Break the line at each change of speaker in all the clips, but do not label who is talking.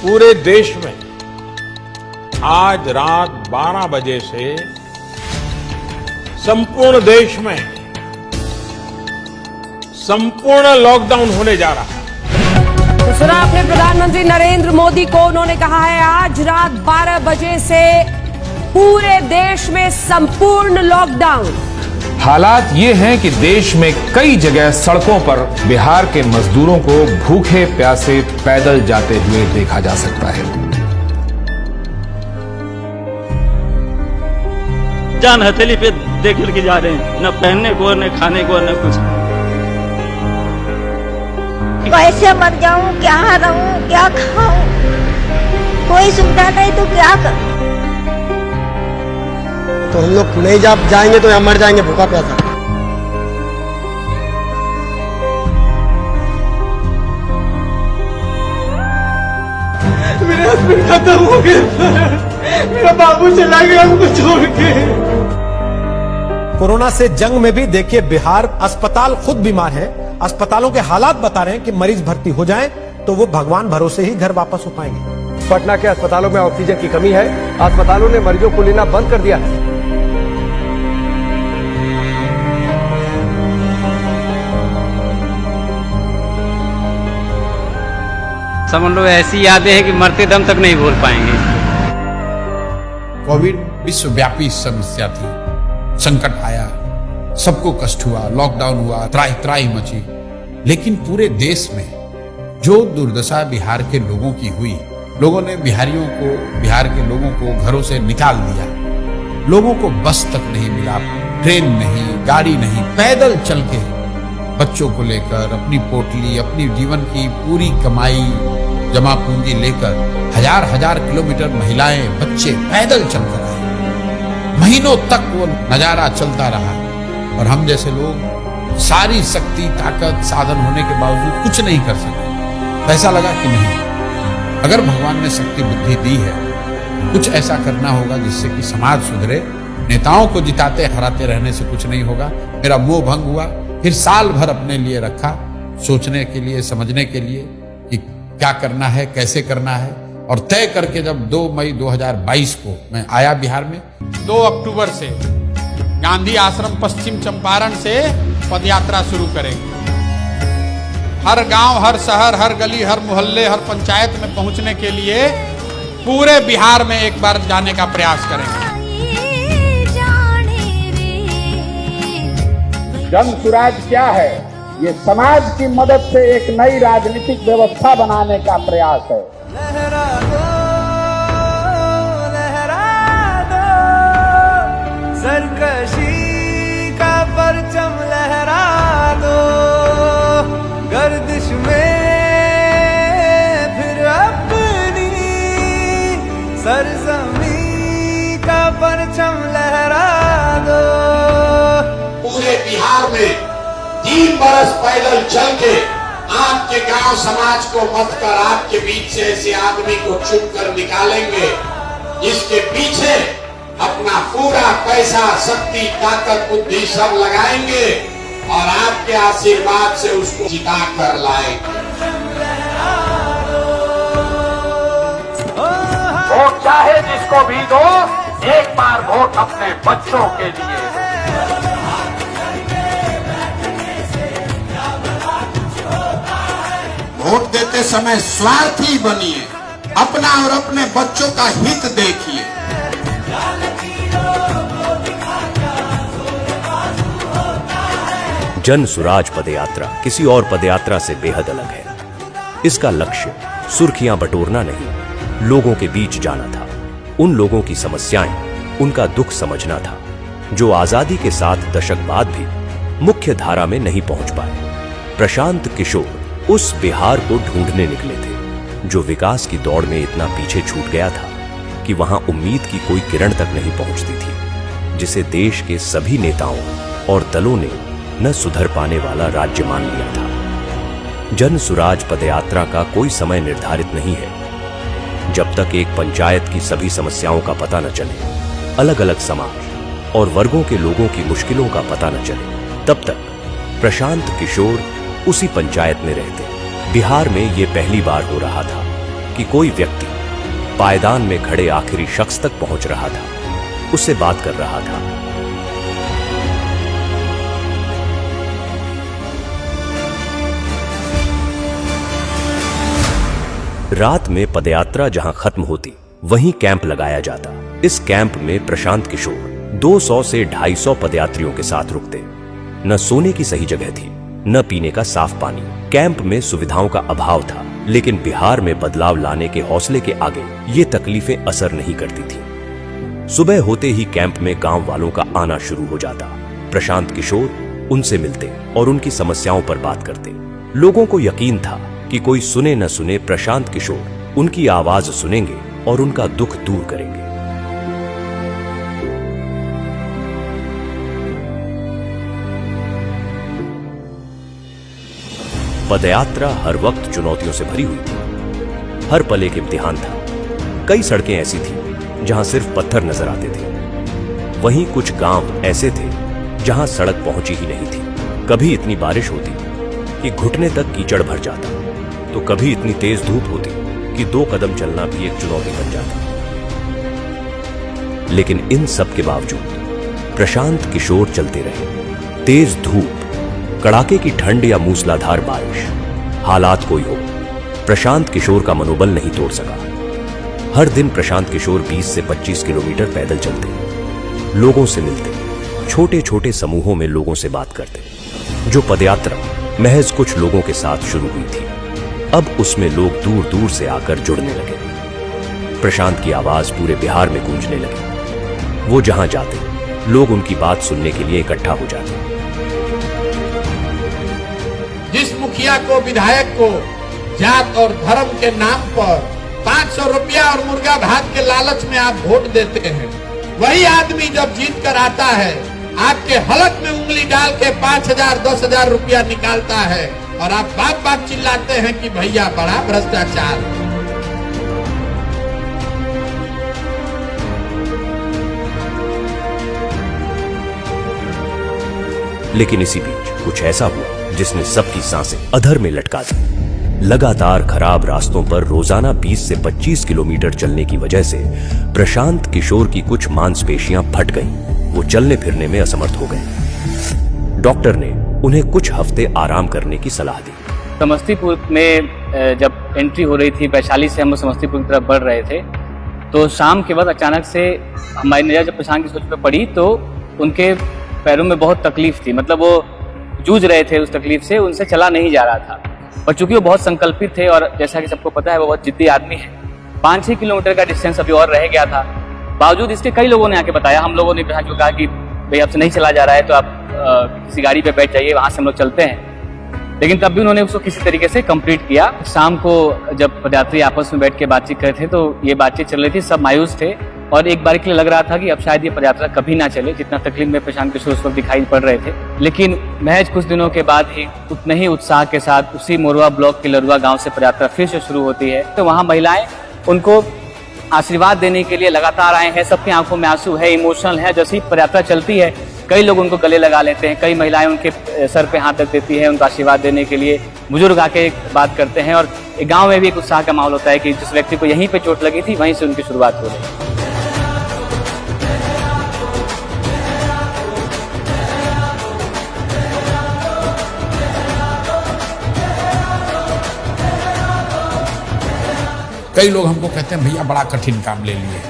पूरे देश में आज रात 12 बजे से संपूर्ण देश में संपूर्ण लॉकडाउन होने जा रहा है।
तो सुना आपने प्रधानमंत्री नरेंद्र मोदी को, उन्होंने कहा है आज रात 12 बजे से पूरे देश में संपूर्ण लॉकडाउन।
हालात ये हैं कि देश में कई जगह सड़कों पर बिहार के मजदूरों को भूखे प्यासे पैदल जाते हुए देखा जा सकता है।
जान हथेली पे देख के जा रहे हैं, न पहनने को, न खाने को, न कुछ।
कैसे मर जाऊं, क्या रहूं, क्या खाऊं, कोई सुविधा नहीं तो क्या करूं।
तो हम लोग नहीं जाएंगे तो यहाँ मर जाएंगे भूखा प्यासा।
मेरा हस्बैंड खत्म हो गया, मेरा बाबू चला गया हमको छोड़ के।
कोरोना से जंग में भी देखिए बिहार अस्पताल खुद बीमार है, अस्पतालों के हालात बता रहे हैं कि मरीज भर्ती हो जाएं तो वो भगवान भरोसे ही घर वापस हो पाएंगे।
पटना के अस्पतालों में ऑक्सीजन की कमी है, अस्पतालों ने मरीजों को लेना बंद कर दिया है।
समझ लो ऐसी यादें हैं कि मरते दम तक नहीं भूल पाएंगे।
कोविड विश्वव्यापी समस्या थी, संकट आया, सबको कष्ट हुआ, लॉकडाउन हुआ, त्राही त्राही मची। लेकिन पूरे देश में जो दुर्दशा बिहार के लोगों की हुई, लोगों ने बिहार के लोगों को घरों से निकाल दिया। लोगों को बस तक नहीं मिला, ट्रेन नहीं, गाड़ी नहीं, पैदल चल के बच्चों को लेकर अपनी पोटली, अपनी जीवन की पूरी कमाई, जमा पूंजी लेकर हजार हजार किलोमीटर महिलाएं, बच्चे पैदल चलकर आए। महीनों तक वो नजारा चलता रहा और हम जैसे लोग सारी शक्ति, ताकत, साधन होने के बावजूद कुछ नहीं कर सके। ऐसा लगा कि नहीं, अगर भगवान ने शक्ति बुद्धि दी है, कुछ ऐसा करना होगा जिससे कि समाज सुधरे। नेताओं को जिताते हराते रहने से कुछ नहीं होगा। मेरा मोह भंग हुआ, फिर साल भर अपने लिए रखा, सोचने के लिए, समझने के लिए कि क्या करना है, कैसे करना है। और तय करके जब 2 मई 2022 को मैं आया बिहार में,
2 अक्टूबर से गांधी आश्रम पश्चिम चंपारण से पदयात्रा शुरू करेंगे। हर गांव, हर शहर, हर गली, हर मोहल्ले, हर पंचायत में पहुंचने के लिए पूरे बिहार में एक बार जाने का प्रयास करेंगे।
जन सुराज क्या है? ये समाज की मदद से एक नई राजनीतिक व्यवस्था बनाने का प्रयास है।
लहरा दो, सरकशी का परचम लहरा दो, गर्दिश में फिर अपनी सरजमी का परचम लहरा दो।
पूरे बिहार में 3 बरस पैदल चल के आपके गांव समाज को मत कर आपके बीच से ऐसे आदमी को चुन कर निकालेंगे जिसके पीछे अपना पूरा पैसा, शक्ति, ताकत, बुद्धि सब लगाएंगे और आपके आशीर्वाद से उसको जिता कर लाएंगे।
वोट चाहे जिसको भी दो, एक बार वोट अपने बच्चों के लिए।
वोट देते समय स्वार्थी बनिए, अपना और अपने बच्चों का हित देखिए।
जन सुराज पदयात्रा किसी और पदयात्रा से बेहद अलग है। इसका लक्ष्य सुर्खियां बटोरना नहीं, लोगों के बीच जाना था। उन लोगों की समस्याएं, उनका दुख समझना था जो आजादी के 7 दशक बाद भी मुख्य धारा में नहीं पहुंच पाए। प्रशांत किशोर उस बिहार को ढूंढने निकले थे जो विकास की दौड़ में इतना पीछे छूट गया था कि वहां उम्मीद की कोई किरण तक नहीं पहुंचती थी, जिसे देश के सभी नेताओं और दलों ने न सुधर पाने वाला राज्य मान लिया था। जन सुराज पदयात्रा का कोई समय निर्धारित नहीं है। जब तक एक पंचायत की सभी समस्याओं का पता न चले, अलग अलग समाज और वर्गों के लोगों की मुश्किलों का पता न चले, तब तक प्रशांत किशोर उसी पंचायत में रहते। बिहार में ये पहली बार हो रहा था कि कोई व्यक्ति पायदान में खड़े आखिरी शख्स तक पहुंच रहा था, उससे बात कर रहा था। रात में पदयात्रा जहां खत्म होती, वहीं कैंप लगाया जाता। इस कैंप में प्रशांत किशोर 200 से 250 पदयात्रियों के साथ रुकते। न सोने की सही जगह थी, न पीने का साफ पानी। कैंप में सुविधाओं का अभाव था, लेकिन बिहार में बदलाव लाने के हौसले के आगे ये तकलीफें असर नहीं करती थी। सुबह होते ही कैंप में गांव वालों का आना शुरू हो जाता। प्रशांत किशोर उनसे मिलते और उनकी समस्याओं पर बात करते। लोगों को यकीन था कि कोई सुने न सुने प्रशांत किशोर उनकी आवाज सुनेंगे और उनका दुख दूर करेंगे। पदयात्रा हर वक्त चुनौतियों से भरी हुई थी। हर पल एक इम्तिहान था। कई सड़कें ऐसी थीं जहां सिर्फ पत्थर नजर आते थे। वहीं कुछ गांव ऐसे थे जहां सड़क पहुंची ही नहीं थी। कभी इतनी बारिश होती कि घुटने तक कीचड़ भर जाता, तो कभी इतनी तेज धूप होती कि 2 कदम चलना भी एक चुनौती बन जाता। लेकिन इन सब के बावजूद प्रशांत किशोर चलते रहे। तेज धूप, कड़ाके की ठंड या मूसलाधार बारिश, हालात कोई हो, प्रशांत किशोर का मनोबल नहीं तोड़ सका। हर दिन प्रशांत किशोर 20 से 25 किलोमीटर पैदल चलते, लोगों से मिलते, छोटे छोटे समूहों में लोगों से बात करते। जो पदयात्रा महज कुछ लोगों के साथ शुरू हुई थी, अब उसमें लोग दूर दूर से आकर जुड़ने लगे। प्रशांत की आवाज पूरे बिहार में गूंजने लगी। वो जहां जाते, लोग उनकी बात सुनने के लिए इकट्ठा हो जाते।
जिस मुखिया को, विधायक को जात और धर्म के नाम पर 500 रुपया और मुर्गा भात के लालच में आप वोट देते हैं, वही आदमी जब जीत कर आता है, आपके हलक में उंगली डाल के 5,000 10,000 रुपया निकालता है और आप बाप बाप चिल्लाते हैं कि भैया बड़ा भ्रष्टाचार।
लेकिन इसी बीच कुछ ऐसा हुआ जिसने सबकी सांसें अधर में लटका दी। लगातार खराब रास्तों पर रोजाना 20 से 25 किलोमीटर चलने की वजह से प्रशांत किशोर की कुछ मांसपेशियां फट गईं। वो चलने फिरने में असमर्थ हो गए। डॉक्टर ने उन्हें कुछ हफ्ते आराम करने की सलाह दी।
समस्तीपुर में जब एंट्री हो रही थी, वैशाली से हम लोग समस्तीपुर की तरफ बढ़ रहे थे, तो शाम के बाद अचानक से हमारी नजर जब प्रशांत किशोर पर पड़ी तो उनके पैरों में बहुत तकलीफ थी। मतलब वो जूझ रहे थे उस तकलीफ से, उनसे चला नहीं जा रहा था। और चूंकि वो बहुत संकल्पित थे और जैसा कि सबको पता है वो बहुत जिद्दी आदमी है, 5-6 किलोमीटर का डिस्टेंस अभी और रह गया था। बावजूद इसके कई लोगों ने आके बताया, हम लोगों ने कहा कि भाई आपसे नहीं चला जा रहा है तो आप किसी गाड़ी पे बैठ जाइए, वहां से हम लोग चलते हैं। लेकिन तब भी उन्होंने उसको किसी तरीके से कंप्लीट किया। शाम को जब पदयात्री आपस में बैठ के बातचीत कर रहे थे तो ये बातचीत चल रही थी, सब मायूस थे और एक बार के लिए लग रहा था कि अब शायद ये पदयात्रा कभी ना चले, जितना तकलीफ में प्रशांत किशोर उस वक्त दिखाई पड़ रहे थे। लेकिन महज कुछ दिनों के बाद ही उतने ही उत्साह के साथ उसी मोरवा ब्लॉक के लरुआ गांव से पदयात्रा फिर से शुरू होती है। तो वहां महिलाएं उनको आशीर्वाद देने के लिए लगातार आए हैं। सबकी आंखों में आंसू है, इमोशनल है। जैसे ही पदयात्रा चलती है, कई लोग उनको गले लगा लेते हैं, कई महिलाएं उनके सर पे हाथ रख देती है उनको आशीर्वाद देने के लिए। बुजुर्ग आके बात करते हैं और गांव में भी एक उत्साह का माहौल होता है कि जिस व्यक्ति को यहीं पे चोट लगी थी वहीं से उनकी शुरुआत हो गई।
कई लोग हमको कहते हैं भैया बड़ा कठिन काम ले लिए।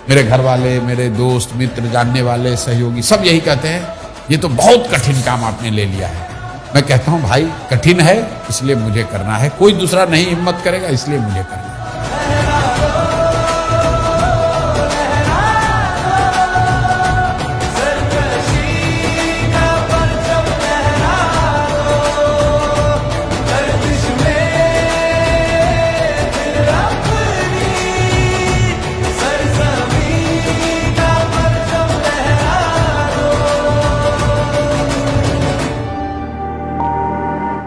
मेरे घर वाले, मेरे दोस्त मित्र, जानने वाले, सहयोगी सब यही कहते हैं ये तो बहुत कठिन काम आपने ले लिया है। मैं कहता हूं भाई कठिन है इसलिए मुझे करना है, कोई दूसरा नहीं हिम्मत करेगा इसलिए मुझे करना है।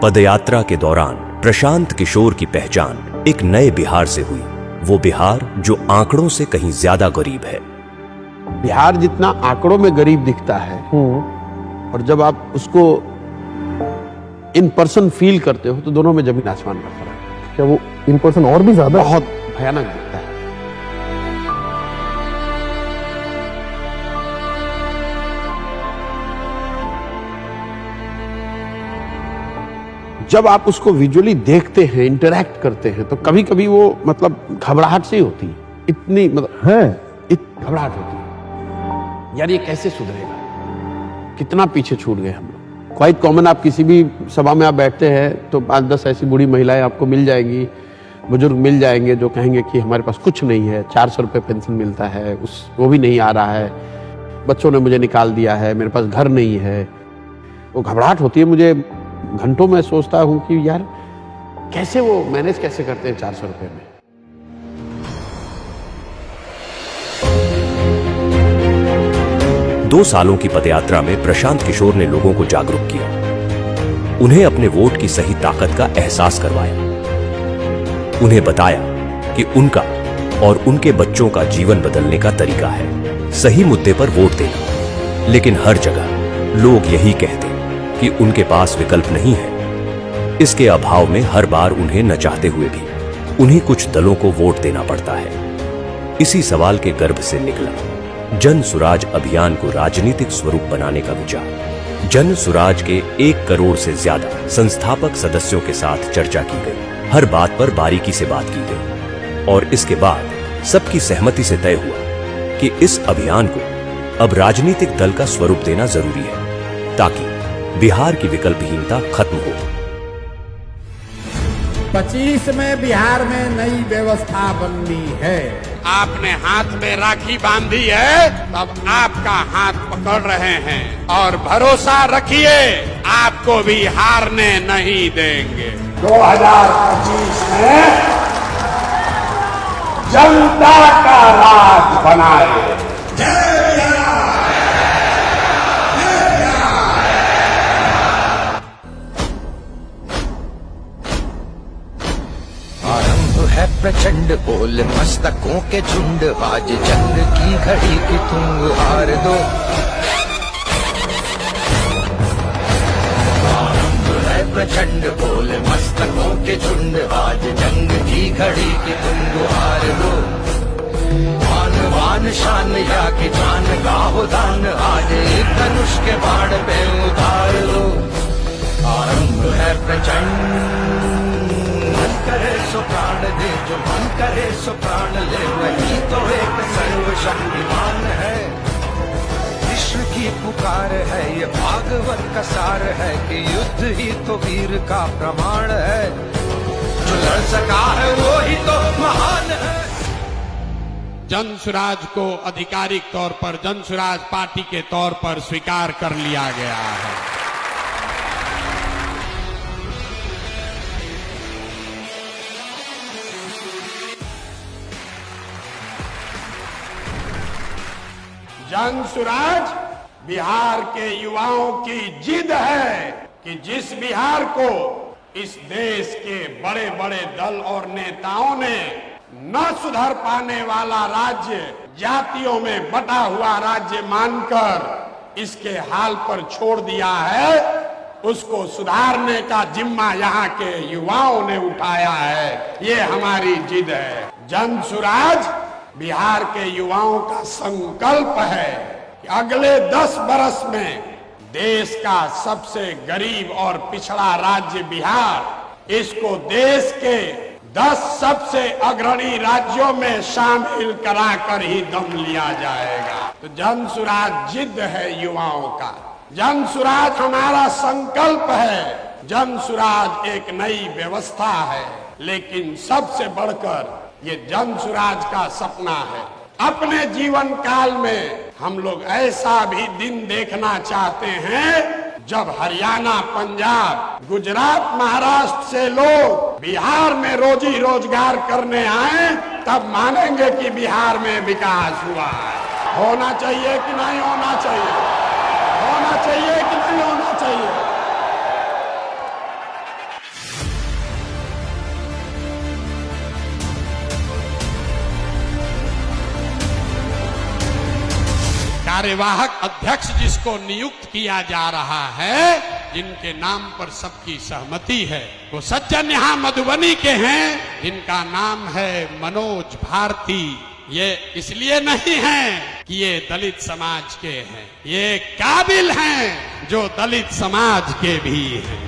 पदयात्रा के दौरान प्रशांत किशोर की पहचान एक नए बिहार से हुई। वो बिहार जो आंकड़ों से कहीं ज्यादा गरीब है।
बिहार जितना आंकड़ों में गरीब दिखता है और जब आप उसको इन पर्सन फील करते हो तो दोनों में जमीन आसमान का फर्क है। क्या वो
इन पर्सन और भी ज्यादा
बहुत भयानक दिखता है। जब आप उसको विजुअली देखते हैं, इंटरैक्ट करते हैं, तो कभी कभी वो मतलब घबराहट सी होती है, इतनी मतलब है घबराहट होती है, यार ये कैसे सुधरेगा, कितना पीछे छूट गए हम लोग। क्वाइट कॉमन, आप किसी भी सभा में आप बैठते हैं तो 5-10 ऐसी बूढ़ी महिलाएं आपको मिल जाएंगी, बुजुर्ग मिल जाएंगे जो कहेंगे कि हमारे पास कुछ नहीं है, 400 रुपये पेंशन मिलता है, वो भी नहीं आ रहा है, बच्चों ने मुझे निकाल दिया है, मेरे पास घर नहीं है। वो घबराहट होती है मुझे, घंटों में सोचता हूं कि यार कैसे वो मैनेज कैसे करते हैं 400 रुपये में।
दो सालों की पदयात्रा में प्रशांत किशोर ने लोगों को जागरूक किया, उन्हें अपने वोट की सही ताकत का एहसास करवाया, उन्हें बताया कि उनका और उनके बच्चों का जीवन बदलने का तरीका है सही मुद्दे पर वोट देना। लेकिन हर जगह लोग यही कहते कि उनके पास विकल्प नहीं है। इसके अभाव में हर बार उन्हें न चाहते हुए भी उन्हें कुछ दलों को वोट देना पड़ता है। इसी सवाल के गर्भ से निकला जन सुराज अभियान को राजनीतिक स्वरूप बनाने का विचार। जन सुराज के 1 करोड़ से ज्यादा संस्थापक सदस्यों के साथ चर्चा की गई, हर बात पर बारीकी से बात की गई और इसके बाद सबकी सहमति से तय हुआ कि इस अभियान को अब राजनीतिक दल का स्वरूप देना जरूरी है ताकि बिहार की विकल्पहीनता खत्म हो।
25 में बिहार में नई व्यवस्था बननी है। आपने हाथ में राखी बांधी है, तब आपका हाथ पकड़ रहे हैं और भरोसा रखिए आपको भी हारने नहीं देंगे। 2025 में जनता का राज बनाए।
है प्रचंड बोल मस्तकों के झुंड, आज जंग की घड़ी की तुम हार दो। है प्रचंड बोल मस्तकों के झुंड, आज जंग की घड़ी की तुम हार दो। मान वान शान या कि जान का हो दान, आज एक धनुष के बाण पे उतार लो। आरंभ है प्रचंड, मन करे सो प्राण दे, जो मन करे सो प्राण ले, वही तो एक सर्वशक्तिमान है। विश्व की पुकार है, ये भागवत का सार है कि युद्ध ही तो वीर का प्रमाण है। जो लड़ सका है वो ही तो महान है।
जन सुराज को आधिकारिक तौर पर जन सुराज पार्टी के तौर पर स्वीकार कर लिया गया है। जन सुराज बिहार के युवाओं की जिद है कि जिस बिहार को इस देश के बड़े बड़े दल और नेताओं ने न सुधर पाने वाला राज्य, जातियों में बटा हुआ राज्य मानकर इसके हाल पर छोड़ दिया है, उसको सुधारने का जिम्मा यहाँ के युवाओं ने उठाया है। ये हमारी जिद है। जन सुराज बिहार के युवाओं का संकल्प है कि अगले 10 बरस में देश का सबसे गरीब और पिछड़ा राज्य बिहार, इसको देश के 10 सबसे अग्रणी राज्यों में शामिल कराकर ही दम लिया जाएगा। तो जन सुराज जिद है युवाओं का, जन सुराज हमारा संकल्प है, जन सुराज एक नई व्यवस्था है, लेकिन सबसे बढ़कर ये जन सुराज का सपना है। अपने जीवन काल में हम लोग ऐसा भी दिन देखना चाहते हैं जब हरियाणा, पंजाब, गुजरात, महाराष्ट्र से लोग बिहार में रोजी रोजगार करने आए, तब मानेंगे कि बिहार में विकास हुआ है। होना चाहिए कि नहीं होना चाहिए? होना चाहिए कि नहीं होना चाहिए? कार्यवाहक अध्यक्ष जिसको नियुक्त किया जा रहा है,
जिनके नाम पर सबकी सहमति है। वो सज्जन यहाँ मधुबनी के हैं जिनका नाम है मनोज भारती। ये इसलिए नहीं है कि ये दलित समाज के हैं, ये काबिल हैं जो दलित समाज के भी हैं।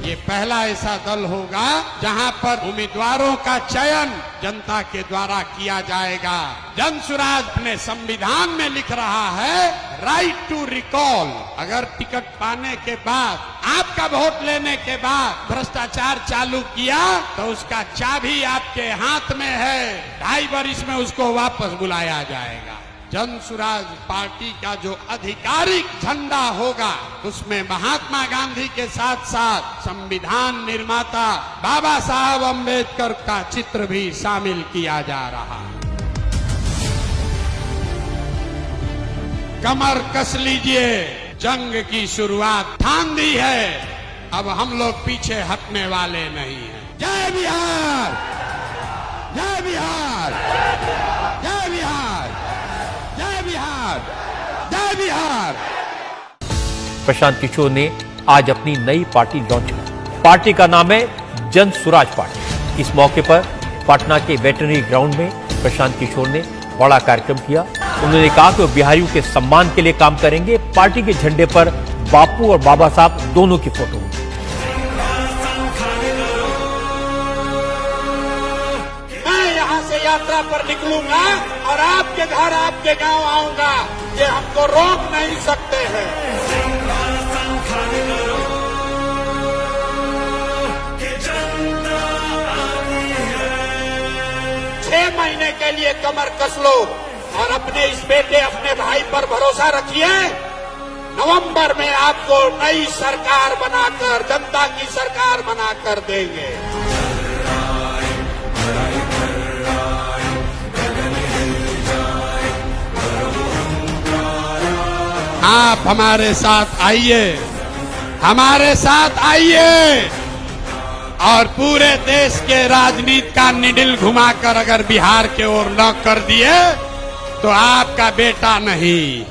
ये पहला ऐसा दल होगा जहां पर उम्मीदवारों का चयन जनता के द्वारा किया जाएगा। जनसुराज अपने संविधान में लिख रहा है राइट टू रिकॉल। अगर टिकट पाने के बाद, आपका वोट लेने के बाद भ्रष्टाचार चालू किया तो उसका चाबी आपके हाथ में है। 2.5 वर्ष में उसको वापस बुलाया जाएगा। जनसुराज पार्टी का जो आधिकारिक झंडा होगा उसमें महात्मा गांधी के साथ साथ संविधान निर्माता बाबा साहब अम्बेडकर का चित्र भी शामिल किया जा रहा है। कमर कस लीजिए, जंग की शुरुआत ठान दी है, अब हम लोग पीछे हटने वाले नहीं हैं। जय बिहार, जय बिहार, जय बिहार, जय बिहार, जय बिहार।
प्रशांत किशोर ने आज अपनी नई पार्टी लॉन्च की। पार्टी का नाम है जन सुराज पार्टी। इस मौके पर पटना के वेटरनरी ग्राउंड में प्रशांत किशोर ने बड़ा कार्यक्रम किया। उन्होंने कहा कि वो बिहारियों के सम्मान के लिए काम करेंगे। पार्टी के झंडे पर बापू और बाबा साहब दोनों की फोटो होगी।
मैं यहाँ से यात्रा पर निकलूंगा और आपके घर, आपके गांव आऊंगा, ये हमको रोक नहीं सकते हैं। 6 महीने के लिए कमर कस लो और अपने इस बेटे, अपने भाई पर भरोसा रखिए। नवंबर में आपको नई सरकार बनाकर, जनता की सरकार बनाकर देंगे। आप हमारे साथ आइए, हमारे साथ आइए और पूरे देश के राजनीति का निडिल घुमाकर अगर बिहार के ओर न कर दिए तो आपका बेटा नहीं।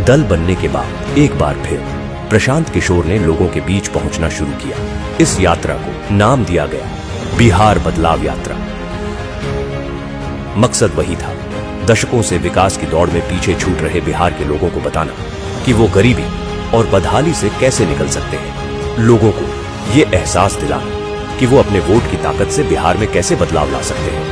दल बनने के बाद एक बार फिर प्रशांत किशोर ने लोगों के बीच पहुंचना शुरू किया। इस यात्रा को नाम दिया गया बिहार बदलाव यात्रा। मकसद वही था, दशकों से विकास की दौड़ में पीछे छूट रहे बिहार के लोगों को बताना कि वो गरीबी और बदहाली से कैसे निकल सकते हैं। लोगों को ये एहसास दिलाना कि वो अपने वोट की ताकत से बिहार में कैसे बदलाव ला सकते हैं।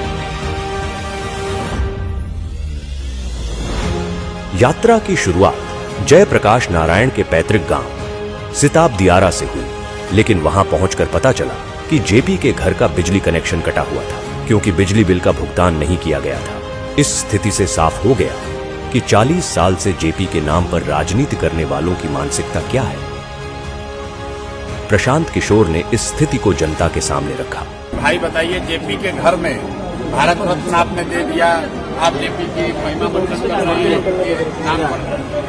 यात्रा की शुरुआत जयप्रकाश नारायण के पैतृक गांव सिताब दियारा से हुई, लेकिन वहां पहुंचकर पता चला कि जेपी के घर का बिजली कनेक्शन कटा हुआ था क्योंकि बिजली बिल का भुगतान नहीं किया गया था। इस स्थिति से साफ हो गया कि 40 साल से जेपी के नाम पर राजनीति करने वालों की मानसिकता क्या है। प्रशांत किशोर ने इस स्थिति को जनता के सामने रखा।
भाई बताइए, जेपी के घर में भारत रत्न आपने दे दिया, आप जेपी की महिमा मंडन कर रहे हैं, नाम पर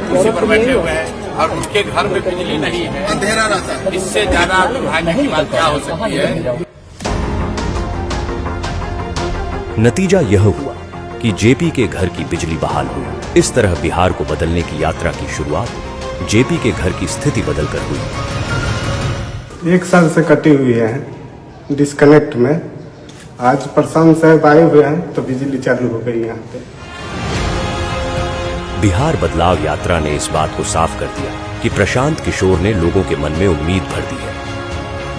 कुर्सी पर बैठे हुए हैं और उनके घर में बिजली नहीं है, अंधेरा रहता है। इससे ज्यादा दुर्भाग्य की बात क्या हो सकती है।
नतीजा यह हुआ कि जेपी के घर की बिजली बहाल हुई। इस तरह बिहार को बदलने की यात्रा की शुरुआत जेपी के घर की स्थिति बदलकर हुई।
1 साल से कटी हुई है डिस्कनेक्ट में। आज प्रशांत साहब आए हुए हैं तो बिजली चालू हो गई यहाँ पे।
बिहार बदलाव यात्रा ने इस बात को साफ कर दिया कि प्रशांत किशोर ने लोगों के मन में उम्मीद भर दी है।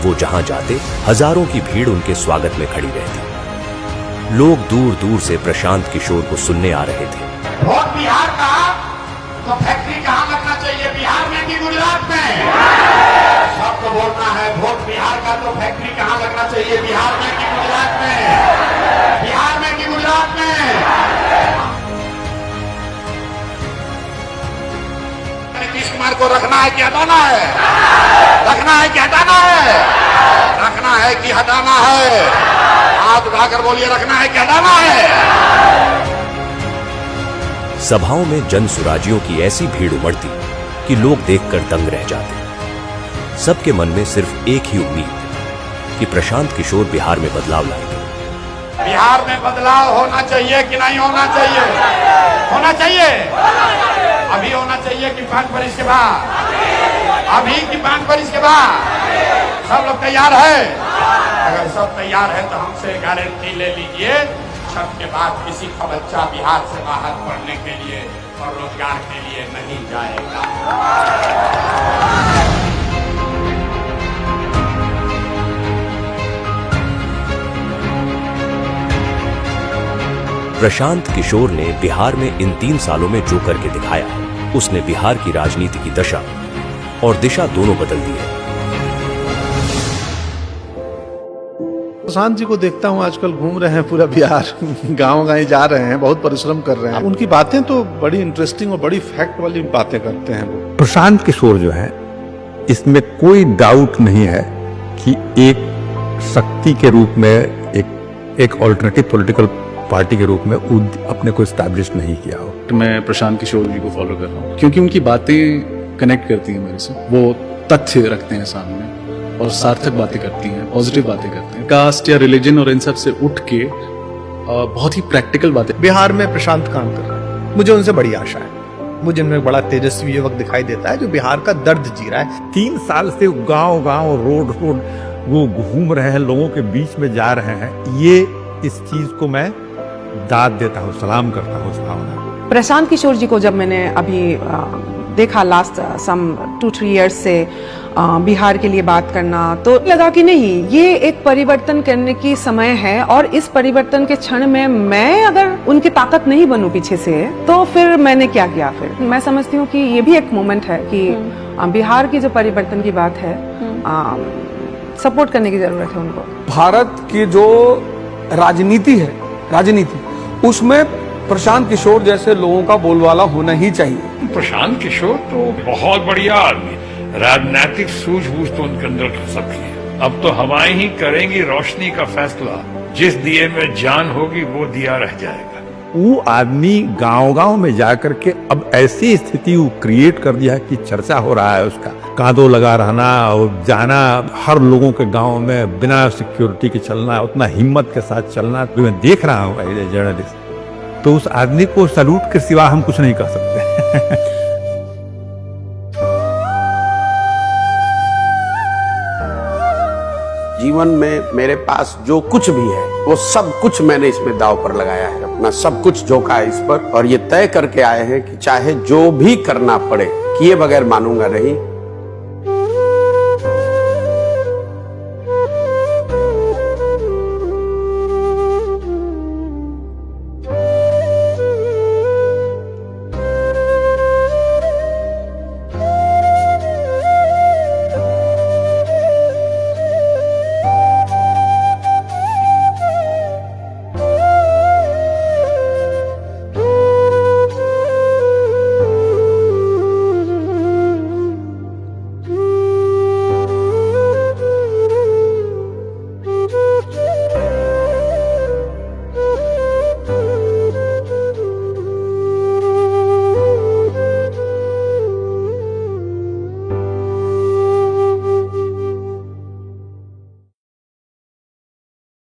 वो जहां जाते हजारों की भीड़ उनके स्वागत में खड़ी रहती। लोग दूर दूर से प्रशांत किशोर को सुनने आ रहे थे।
वोट बिहार का तो फैक्ट्री कहाँ लगना चाहिए, बिहार में कि गुजरात में? सबको बोलना है, वोट बिहार का तो फैक्ट्री कहाँ लगना चाहिए, बिहार में कि गुजरात में? बिहार में कि गुजरात में? नीतीश कुमार को रखना है कि हटाना है? रखना है कि हटाना है? रखना है कि हटाना है? हाथ उठाकर बोलिए, रखना है कि हटाना है?
सभाओं में जन सुराजियों की ऐसी भीड़ उमड़ती कि लोग देखकर दंग रह जाते। सबके मन में सिर्फ एक ही उम्मीद कि प्रशांत किशोर बिहार में बदलाव लाएंगे।
बिहार में बदलाव होना चाहिए कि नहीं होना चाहिए? होना चाहिए। अभी होना चाहिए कि 5 वर्ष के बाद? अभी कि 5 वर्ष के बाद? सब लोग तैयार है? अगर सब तैयार है तो हमसे गारंटी ले लीजिए, छठ के बाद किसी का बच्चा बिहार से बाहर पढ़ने के लिए और रोजगार के लिए नहीं जाएगा।
प्रशांत किशोर ने बिहार में इन 3 सालों में जो करके दिखाया है, उसने बिहार की राजनीति की दशा और दिशा दोनों बदल दी है।
प्रशांत जी को देखता हूँ आजकल घूम रहे हैं पूरा बिहार, गांव-गांव जा रहे हैं, बहुत परिश्रम कर रहे हैं। उनकी बातें तो बड़ी इंटरेस्टिंग और बड़ी फैक्ट वाली बातें करते हैं वो।
प्रशांत किशोर जो है, इसमें कोई डाउट नहीं है कि एक शक्ति के रूप में एक ऑल्टरनेटिव पॉलिटिकल पार्टी के रूप में अपने को एस्टैब्लिश नहीं किया हो।
मैं प्रशांत किशोर जी को फॉलो कर रहा हूँ क्योंकि उनकी बातें कनेक्ट करती हैं मेरे से। वो तथ्य रखते हैं सामने और सार्थक बातें करती हैं, पॉजिटिव बातें करते हैं। कास्ट या रिलीजन और इन सब से उठ के बहुत ही प्रैक्टिकल बातें।
बिहार में प्रशांत काम कर रहा है, मुझे उनसे बड़ी आशा है। मुझे उनमें बड़ा तेजस्वी युवक दिखाई देता है जो बिहार का दर्द जी रहा है।
3 साल से गांव-गांव रोड वो घूम रहे हैं, लोगों के बीच में जा रहे हैं। ये इस चीज को मैं दाद देता हूँ, सलाम करता हूँ उस भावना।
प्रशांत किशोर जी को जब मैंने अभी देखा लास्ट सम 2-3 इयर्स से बिहार के लिए बात करना, तो लगा कि नहीं, ये एक परिवर्तन करने की समय है और इस परिवर्तन के क्षण में मैं अगर उनकी ताकत नहीं बनूं पीछे से, तो फिर मैंने क्या किया? फिर मैं समझती हूँ कि ये भी एक मोमेंट है कि बिहार की जो परिवर्तन की बात है, सपोर्ट करने की जरूरत है उनको।
भारत की जो राजनीति उसमें प्रशांत किशोर जैसे लोगों का बोलबाला होना ही चाहिए।
प्रशांत किशोर तो बहुत बढ़िया आदमी, राजनीतिक सूझबूझ तो उनके अंदर खसक है। अब तो हवाएं ही करेंगी रोशनी का फैसला, जिस दिए में जान होगी वो दिया रह जाएगा।
वो आदमी गांव-गांव में जाकर के अब ऐसी स्थिति क्रिएट कर दिया है कि चर्चा हो रहा है उसका। कांधों लगा रहना और जाना, हर लोगों के गांव में बिना सिक्योरिटी के चलना, उतना हिम्मत के साथ चलना, तो मैं देख रहा हूँ एज ए जर्नलिस्ट। तो उस आदमी को सैल्यूट के सिवा हम कुछ नहीं कर सकते।
जीवन में मेरे पास जो कुछ भी है वो सब कुछ मैंने इसमें दाव पर लगाया है, अपना सब कुछ झोंका है इस पर, और ये तय करके आए हैं कि चाहे जो भी करना पड़े, किए बगैर मानूंगा नहीं।